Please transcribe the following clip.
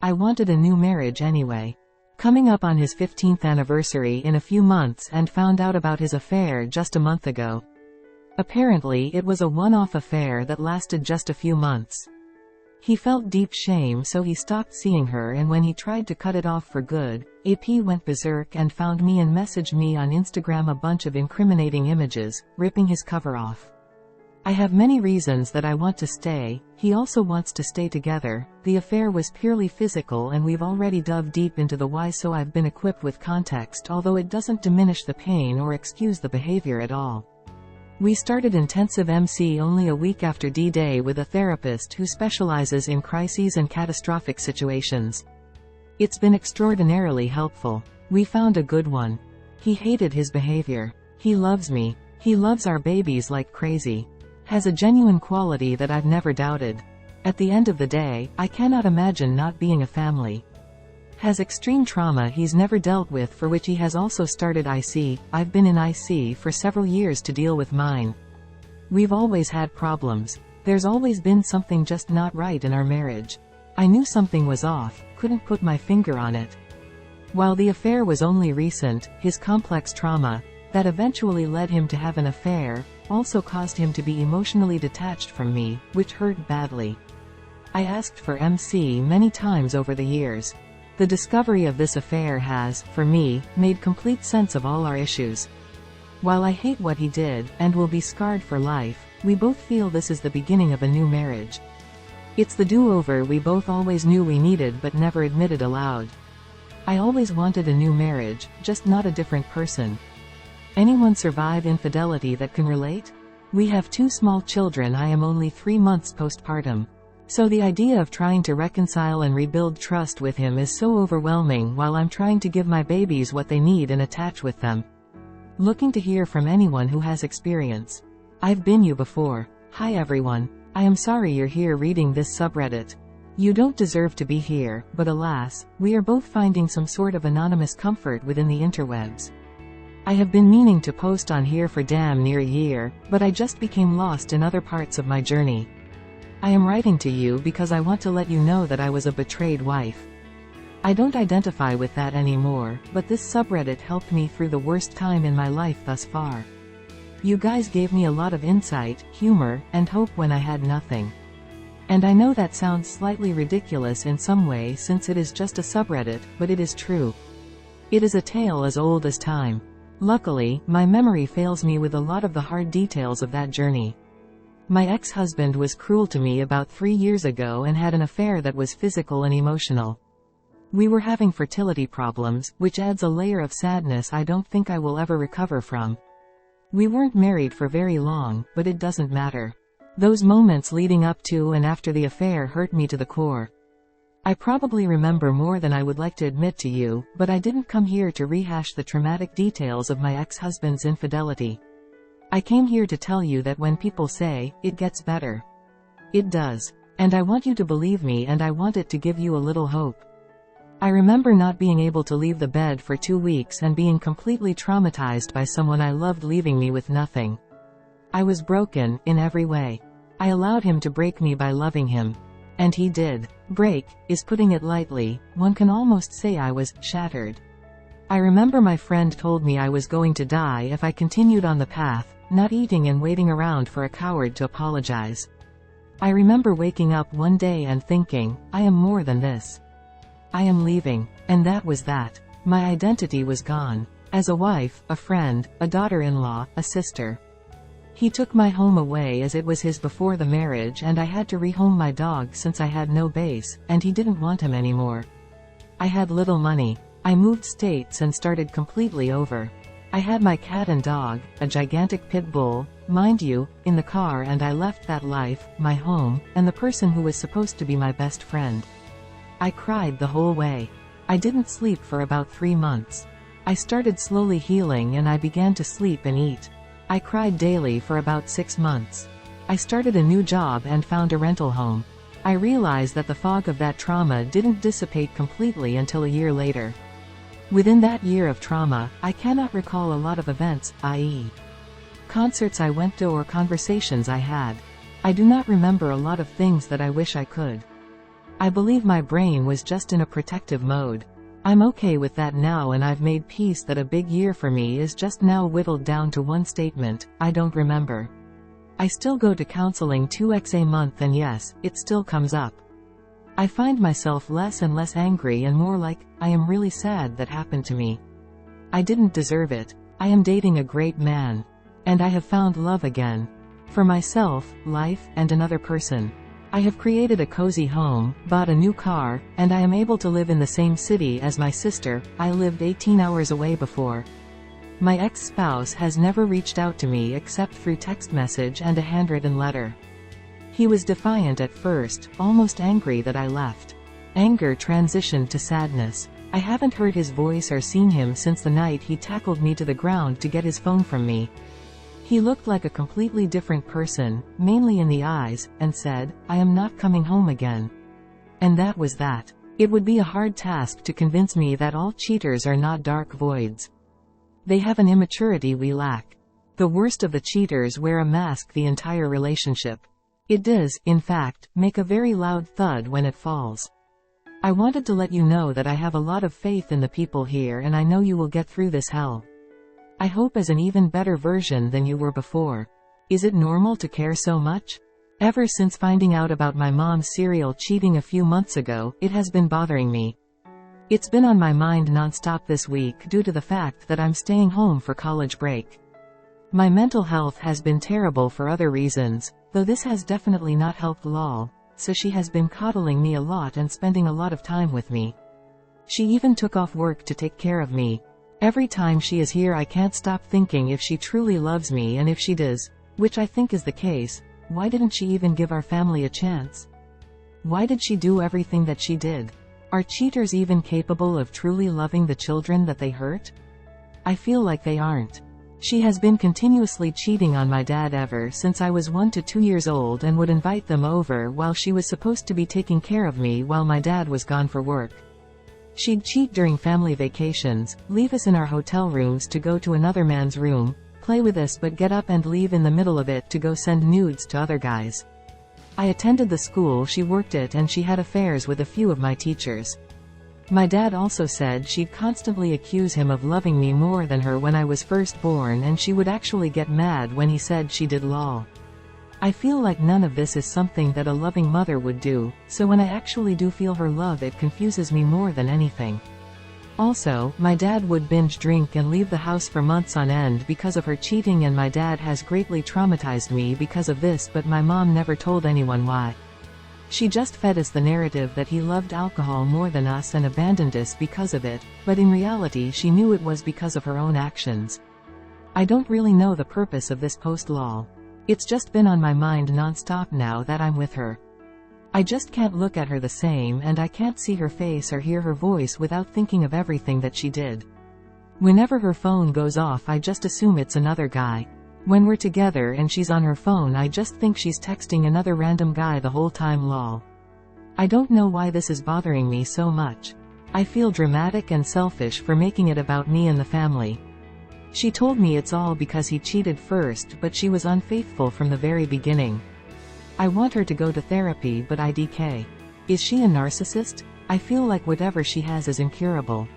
I wanted a new marriage anyway. Coming up on his 15th anniversary in a few months and found out about his affair just a month ago. Apparently it was a one-off affair that lasted just a few months. He felt deep shame, so he stopped seeing her, and when he tried to cut it off for good, AP went berserk and found me and messaged me on Instagram a bunch of incriminating images, ripping his cover off. I have many reasons that I want to stay, he also wants to stay together. The affair was purely physical and we've already dug deep into the why, so I've been equipped with context, although it doesn't diminish the pain or excuse the behavior at all. We started intensive MC only a week after D-Day with a therapist who specializes in crises and catastrophic situations. It's been extraordinarily helpful. We found a good one. He hated his behavior. He loves me. He loves our babies like crazy. Has a genuine quality that I've never doubted. At the end of the day, I cannot imagine not being a family. Has extreme trauma he's never dealt with, for which he has also started IC. I've been in IC for several years to deal with mine. We've always had problems. There's always been something just not right in our marriage. I knew something was off, couldn't put my finger on it. While the affair was only recent, his complex trauma, that eventually led him to have an affair, also caused him to be emotionally detached from me, which hurt badly. I asked for MC many times over the years. The discovery of this affair has, for me, made complete sense of all our issues. While I hate what he did, and will be scarred for life, we both feel this is the beginning of a new marriage. It's the do-over we both always knew we needed but never admitted aloud. I always wanted a new marriage, just not a different person. Anyone survive infidelity that can relate? We have 2 small children. I am only 3 months postpartum. So the idea of trying to reconcile and rebuild trust with him is so overwhelming while I'm trying to give my babies what they need and attach with them. Looking to hear from anyone who has experience. I've been you before. Hi everyone. I am sorry you're here reading this subreddit. You don't deserve to be here, but alas, we are both finding some sort of anonymous comfort within the interwebs. I have been meaning to post on here for damn near a year, but I just became lost in other parts of my journey. I am writing to you because I want to let you know that I was a betrayed wife. I don't identify with that anymore, but this subreddit helped me through the worst time in my life thus far. You guys gave me a lot of insight, humor, and hope when I had nothing. And I know that sounds slightly ridiculous in some way since it is just a subreddit, but it is true. It is a tale as old as time. Luckily, my memory fails me with a lot of the hard details of that journey. My ex-husband was cruel to me about 3 years ago and had an affair that was physical and emotional. We were having fertility problems, which adds a layer of sadness I don't think I will ever recover from. We weren't married for very long, but it doesn't matter. Those moments leading up to and after the affair hurt me to the core. I probably remember more than I would like to admit to you, but I didn't come here to rehash the traumatic details of my ex-husband's infidelity. I came here to tell you that when people say, it gets better. It does. And I want you to believe me, and I want it to give you a little hope. I remember not being able to leave the bed for 2 weeks and being completely traumatized by someone I loved leaving me with nothing. I was broken, in every way. I allowed him to break me by loving him. And he did. Break is putting it lightly. One can almost say I was shattered. I remember my friend told me I was going to die if I continued on the path, not eating and waiting around for a coward to apologize. I remember waking up one day and thinking, I am more than this. I am leaving. And that was that. My identity was gone. As a wife, a friend, a daughter-in-law, a sister. He took my home away as it was his before the marriage, and I had to rehome my dog since I had no base, and he didn't want him anymore. I had little money. I moved states and started completely over. I had my cat and dog, a gigantic pit bull, mind you, in the car, and I left that life, my home, and the person who was supposed to be my best friend. I cried the whole way. I didn't sleep for about 3 months. I started slowly healing and I began to sleep and eat. I cried daily for about 6 months. I started a new job and found a rental home. I realized that the fog of that trauma didn't dissipate completely until a year later. Within that year of trauma, I cannot recall a lot of events, i.e. concerts I went to or conversations I had. I do not remember a lot of things that I wish I could. I believe my brain was just in a protective mode. I'm okay with that now, and I've made peace that a big year for me is just now whittled down to one statement: I don't remember. I still go to counseling 2x a month, and yes, it still comes up. I find myself less and less angry and more like, I am really sad that happened to me. I didn't deserve it. I am dating a great man. And I have found love again. For myself, life, and another person. I have created a cozy home, bought a new car, and I am able to live in the same city as my sister. I lived 18 hours away before. My ex-spouse has never reached out to me except through text message and a handwritten letter. He was defiant at first, almost angry that I left. Anger transitioned to sadness. I haven't heard his voice or seen him since the night he tackled me to the ground to get his phone from me. He looked like a completely different person, mainly in the eyes, and said, I am not coming home again. And that was that. It would be a hard task to convince me that all cheaters are not dark voids. They have an immaturity we lack. The worst of the cheaters wear a mask the entire relationship. It does, in fact, make a very loud thud when it falls. I wanted to let you know that I have a lot of faith in the people here, and I know you will get through this hell. I hope as an even better version than you were before. Is it normal to care so much? Ever since finding out about my mom's serial cheating a few months ago, it has been bothering me. It's been on my mind non-stop this week due to the fact that I'm staying home for college break. My mental health has been terrible for other reasons, though this has definitely not helped lol, so she has been coddling me a lot and spending a lot of time with me. She even took off work to take care of me. Every time she is here I can't stop thinking if she truly loves me, and if she does, which I think is the case, why didn't she even give our family a chance? Why did she do everything that she did? Are cheaters even capable of truly loving the children that they hurt? I feel like they aren't. She has been continuously cheating on my dad ever since I was 1 to 2 years old, and would invite them over while she was supposed to be taking care of me while my dad was gone for work. She'd cheat during family vacations, leave us in our hotel rooms to go to another man's room, play with us but get up and leave in the middle of it to go send nudes to other guys. I attended the school she worked at, and she had affairs with a few of my teachers. My dad also said she'd constantly accuse him of loving me more than her when I was first born, and she would actually get mad when he said she did lol. I feel like none of this is something that a loving mother would do, so when I actually do feel her love it confuses me more than anything. Also, my dad would binge drink and leave the house for months on end because of her cheating, and my dad has greatly traumatized me because of this, but my mom never told anyone why. She just fed us the narrative that he loved alcohol more than us and abandoned us because of it, but in reality she knew it was because of her own actions. I don't really know the purpose of this post lol. It's just been on my mind non-stop now that I'm with her. I just can't look at her the same, and I can't see her face or hear her voice without thinking of everything that she did. Whenever her phone goes off I just assume it's another guy. When we're together and she's on her phone I just think she's texting another random guy the whole time lol. I don't know why this is bothering me so much. I feel dramatic and selfish for making it about me and the family. She told me it's all because he cheated first, but she was unfaithful from the very beginning. I want her to go to therapy, but IDK. Is she a narcissist? I feel like whatever she has is incurable.